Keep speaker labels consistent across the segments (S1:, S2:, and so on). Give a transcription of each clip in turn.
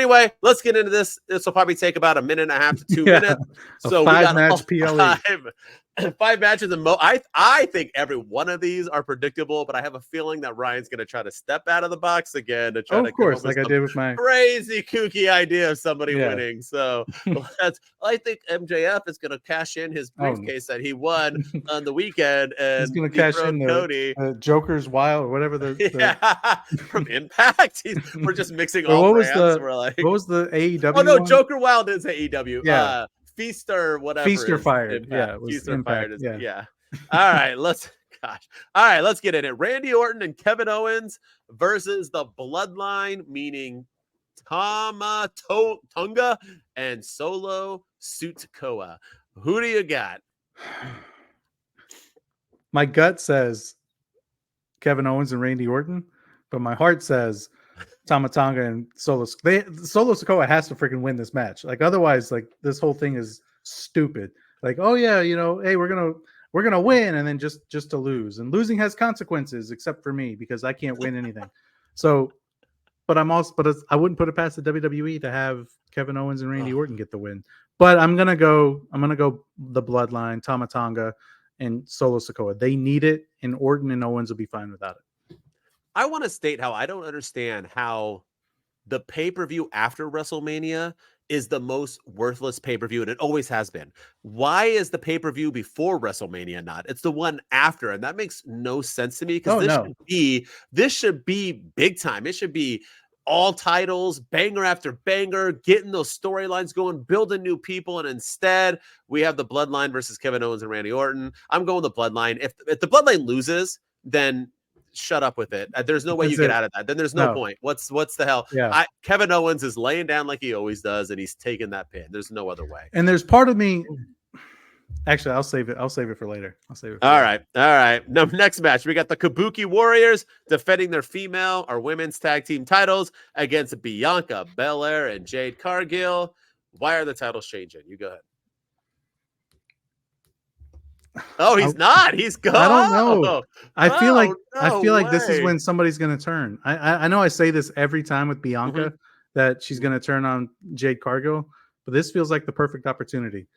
S1: Anyway, let's get into this. This will probably take about 1.5 to 2 minutes. So we got
S2: match PLE.
S1: Five matches, and I think every one of these are predictable, but I have a feeling that Ryan's going to try to step out of the box again to try to come up with
S2: I did with my
S1: crazy kooky idea of somebody winning. So I think MJF is going to cash in his briefcase that he won on the weekend, and
S2: he's going to cash in
S1: Cody.
S2: Joker's Wild or whatever
S1: from Impact. We're just mixing all brands.
S2: What was the AEW?
S1: Oh no, one? Joker Wild is AEW.
S2: Yeah.
S1: Feaster, whatever.
S2: Feaster fired.
S1: Impact. Feaster fired. Yeah. All right, let's get in it. Randy Orton and Kevin Owens versus the Bloodline, meaning Tama, Tonga, and Solo Sikoa. Who do you got?
S2: My gut says Kevin Owens and Randy Orton, but my heart says Tama Tonga and Solo Sikoa has to freaking win this match. Like otherwise, like this whole thing is stupid. Like, oh yeah, hey, we're gonna win, and then just to lose, and losing has consequences, except for me because I can't win anything. So, but I wouldn't put it past the WWE to have Kevin Owens and Randy Orton get the win. But I'm gonna go the Bloodline, Tama Tonga, and Solo Sikoa. They need it, and Orton and Owens will be fine without it.
S1: I want to state how I don't understand how the pay-per-view after WrestleMania is the most worthless pay-per-view, and it always has been. Why is the pay-per-view before WrestleMania not? It's the one after, and that makes no sense to me because this should be big time. It should be all titles, banger after banger, getting those storylines going, building new people, and instead we have the Bloodline versus Kevin Owens and Randy Orton. I'm going the Bloodline. If the Bloodline loses, then shut up with it. There's no way you get out of that. Then there's no point. What's the hell?
S2: Yeah.
S1: Kevin Owens is laying down like he always does, and he's taking that pin. There's no other way.
S2: And there's part of me. Actually, I'll save it for later.
S1: All right. Now, next match, we got the Kabuki Warriors defending their female or women's tag team titles against Bianca, Belair, and Jade Cargill. Why are the titles changing? You go ahead. Oh, he's not. He's gone.
S2: I don't know. I feel like this is when somebody's going to turn. I know I say this every time with Bianca that she's going to turn on Jade Cargill, but this feels like the perfect opportunity.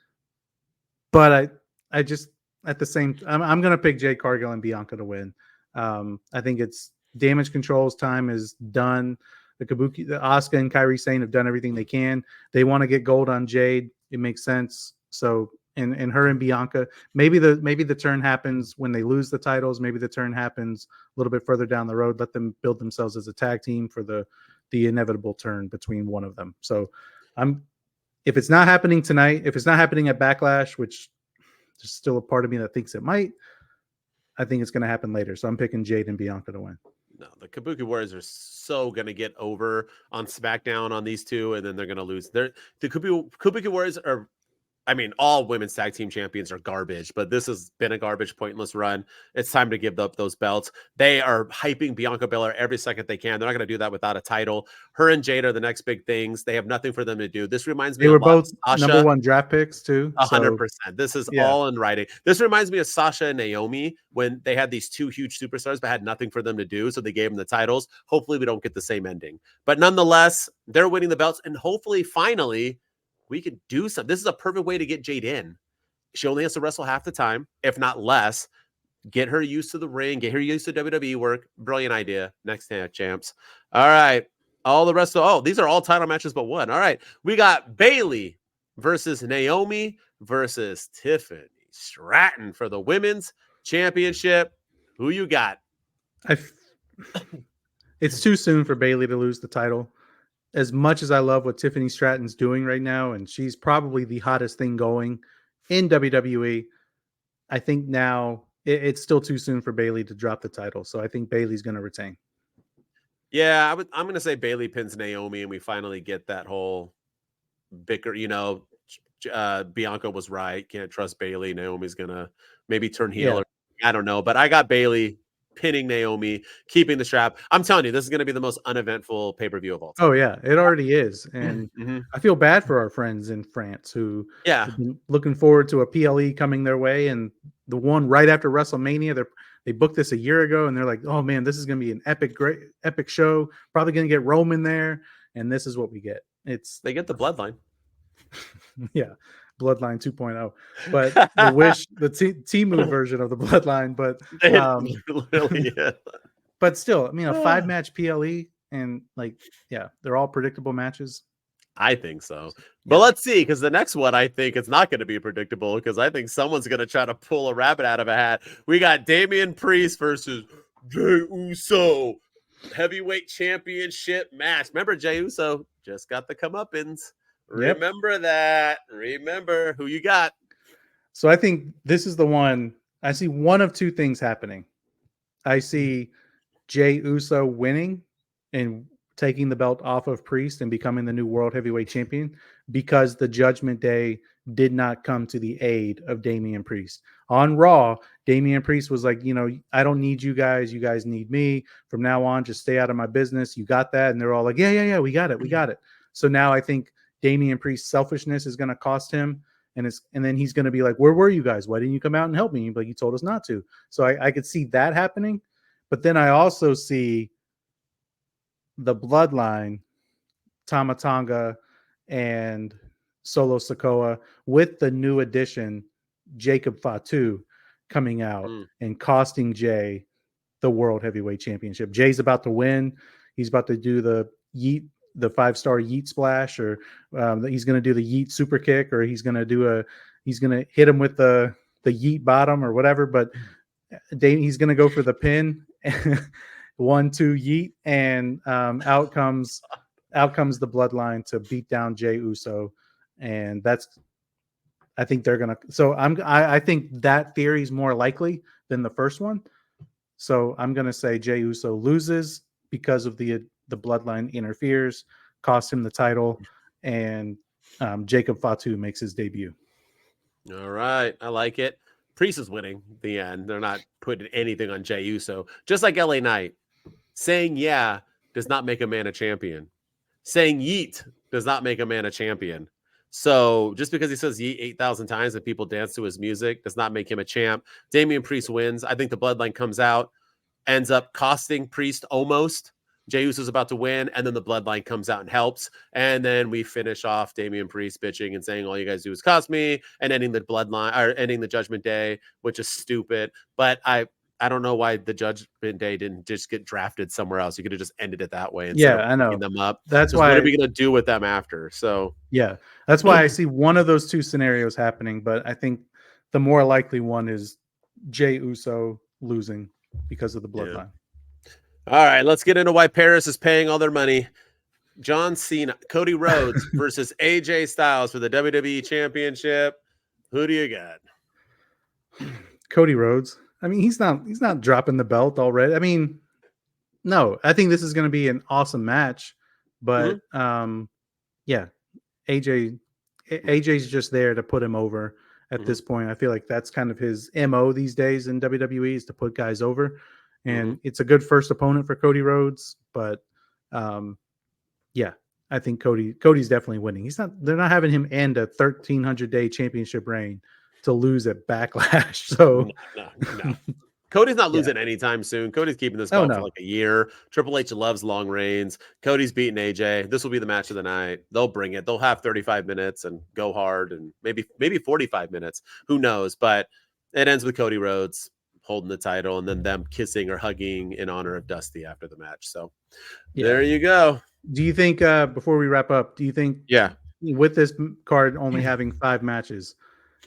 S2: But I just at the same I'm going to pick Jade Cargill and Bianca to win. I think it's Damage Control's time is done. The Asuka and Kairi Sane have done everything they can. They want to get gold on Jade. It makes sense. So. And her and Bianca, maybe the turn happens when they lose the titles. Maybe the turn happens a little bit further down the road. Let them build themselves as a tag team for the inevitable turn between one of them. So if it's not happening tonight, if it's not happening at Backlash, which there's still a part of me that thinks it might, I think it's going to happen later. So I'm picking Jade and Bianca to win.
S1: No, the Kabuki Warriors are so going to get over on SmackDown on these two, and then they're going to lose. The Kabuki Warriors are. I mean, all women's tag team champions are garbage, but this has been a garbage, pointless run. It's time to give up those belts. They are hyping Bianca Belair every second they can. They're not going to do that without a title. Her and Jade are the next big things. They have nothing for them to do. This reminds me
S2: they were
S1: of
S2: both
S1: Sasha.
S2: number one draft picks too.
S1: 100%. This is all in writing. This reminds me of Sasha and Naomi when they had these two huge superstars but had nothing for them to do, so they gave them the titles. Hopefully we don't get the same ending. But nonetheless, they're winning the belts, and hopefully, finally, we could do something. This is a perfect way to get Jade in. She only has to wrestle half the time, if not less. Get her used to the ring. Get her used to WWE work. Brilliant idea. Next tag champs. All right. All the rest of these are all title matches but one. All right. We got Bayley versus Naomi versus Tiffany Stratton for the women's championship. Who you got?
S2: It's too soon for Bayley to lose the title. As much as I love what Tiffany Stratton's doing right now, and she's probably the hottest thing going in WWE, I think now it's still too soon for Bayley to drop the title. So I think Bayley's going to retain.
S1: Yeah, I'm going to say Bayley pins Naomi, and we finally get that whole bicker. Bianca was right. Can't trust Bayley. Naomi's going to maybe turn heel. I don't know, but I got Bayley pinning Naomi, keeping the strap. I'm telling you, this is going to be the most uneventful pay-per-view of all time.
S2: Oh yeah, it already is. And I feel bad for our friends in France who have been looking forward to a PLE coming their way, and the one right after WrestleMania, they booked this a year ago, and they're like, oh man, this is going to be an epic show. Probably going to get Roman there, and this is what we get.
S1: They get the bloodline.
S2: Yeah, Bloodline 2.0. But the Timu version of the Bloodline. But
S1: literally, yeah.
S2: But still, I mean, a 5-match PLE, and like, yeah, they're all predictable matches.
S1: I think so. But let's see, because the next one, I think it's not going to be predictable, because I think someone's going to try to pull a rabbit out of a hat. We got Damian Priest versus Jey Uso. Heavyweight championship match. Remember, Jey Uso just got the comeuppance.
S2: Yep.
S1: Remember that. Remember who you got.
S2: So I think this is the one. I see one of two things happening. I see Jey Uso winning and taking the belt off of Priest and becoming the new World Heavyweight Champion, because the Judgment Day did not come to the aid of Damian Priest. On Raw, Damian Priest was like, I don't need you guys. You guys need me. From now on, just stay out of my business. You got that? And they're all like, yeah, we got it. So now I think Damian Priest's selfishness is going to cost him. And then he's going to be like, where were you guys? Why didn't you come out and help me? Like, you told us not to. So I could see that happening. But then I also see the Bloodline, Tama Tonga and Solo Sikoa, with the new addition, Jacob Fatu, coming out and costing Jey the World Heavyweight Championship. Jay's about to win. He's about to do the 5-star yeet splash, or he's going to do the yeet super kick, or he's going to hit him with the yeet bottom or whatever. But he's going to go for the pin. 1-2 yeet, and out comes the Bloodline to beat down Jey Uso, and I think they're gonna. So I think that theory is more likely than the first one. So I'm gonna say Jey Uso loses because of the Bloodline interferes, costs him the title, and Jacob Fatu makes his debut.
S1: All right, I like it. Priest is winning the end. They're not putting anything on Jey Uso. Just like LA Knight. Saying yeah does not make a man a champion. Saying yeet does not make a man a champion. So just because he says yeet 8,000 times and people dance to his music does not make him a champ. Damian Priest wins. I think the Bloodline comes out, ends up costing Priest almost. Jey Uso's about to win, and then the Bloodline comes out and helps. And then we finish off Damian Priest bitching and saying all you guys do is cost me, and ending the Bloodline, or ending the Judgment Day, which is stupid. But I don't know why the Judgment Day didn't just get drafted somewhere else. You could have just ended it that way instead of picking them up.
S2: That's why.
S1: What are we going to do with them after? So
S2: yeah, that's why I see one of those two scenarios happening. But I think the more likely one is Jey Uso losing because of the Bloodline.
S1: Yeah. All right, let's get into why Paris is paying all their money. John Cena, Cody Rhodes versus AJ Styles for the WWE Championship. Who do you got?
S2: Cody Rhodes. I mean, he's not dropping the belt already. I mean, no, I think this is going to be an awesome match, but yeah, AJ's just there to put him over at this point. I feel like that's kind of his MO these days in WWE, is to put guys over, and it's a good first opponent for Cody Rhodes. But yeah, I think Cody's definitely winning. They're not having him end a 1,300-day championship reign to lose at Backlash. So
S1: no. Cody's not losing anytime soon. Cody's keeping this belt for like a year. Triple H loves long reigns. Cody's beating AJ. This will be the match of the night. They'll bring it. They'll have 35 minutes and go hard, and maybe 45 minutes. Who knows? But it ends with Cody Rhodes holding the title, and then them kissing or hugging in honor of Dusty after the match. So there you go.
S2: Do you think, before we wrap up, with this card only having 5 matches,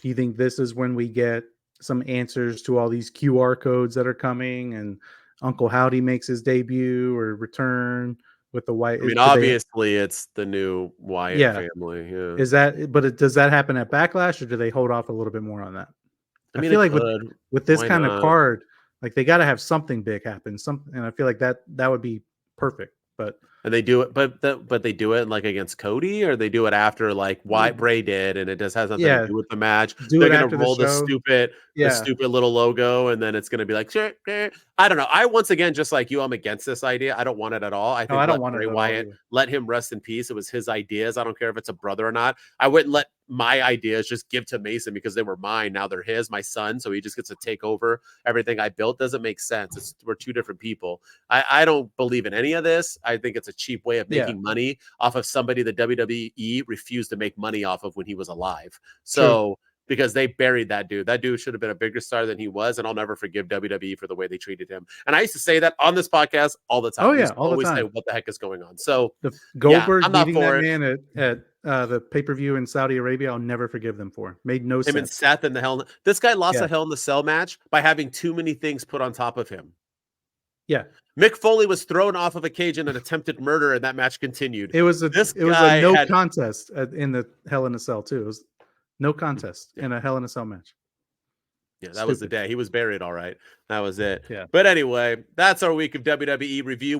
S2: do you think this is when we get some answers to all these QR codes that are coming, and Uncle Howdy makes his debut or return with the Wyatt?
S1: I mean, obviously it's the new Wyatt family. Yeah.
S2: Does that happen at Backlash, or do they hold off a little bit more on that? I feel like with this kind of card, like, they got to have something big happen. And I feel like that would be perfect.
S1: And they do it, but they do it like against Cody, or they do it after like Wyatt Bray did, and it just has nothing to do with the match. They're gonna roll the stupid little logo, and then it's gonna be like, sure. I don't know. I once again, just like you, I'm against this idea. I don't want it at all. I think I don't want Bray Wyatt. Let him rest in peace. It was his ideas. I don't care if it's a brother or not. I wouldn't let my idea is just give to Mason because they were mine. Now they're his, my son. So he just gets to take over everything I built. Doesn't make sense. We're two different people. I don't believe in any of this. I think it's a cheap way of making money off of somebody the WWE refused to make money off of when he was alive. So because they buried that dude. That dude should have been a bigger star than he was, and I'll never forgive WWE for the way they treated him. And I used to say that on this podcast all the time.
S2: Oh yeah, all the time.
S1: Say, what the heck is going on? So
S2: the Goldberg beating that man at the pay-per-view in Saudi Arabia, I'll never forgive them for. Made no sense.
S1: Him and Seth in the Hell. This guy lost a Hell in the Cell match by having too many things put on top of him.
S2: Yeah.
S1: Mick Foley was thrown off of a cage in an attempted murder, and that match continued.
S2: It was a no contest in the Hell in a Cell too. It was no contest in a Hell in a Cell match.
S1: Yeah, that was the day. He was buried all right. That was it.
S2: Yeah.
S1: But anyway, that's our week of WWE review.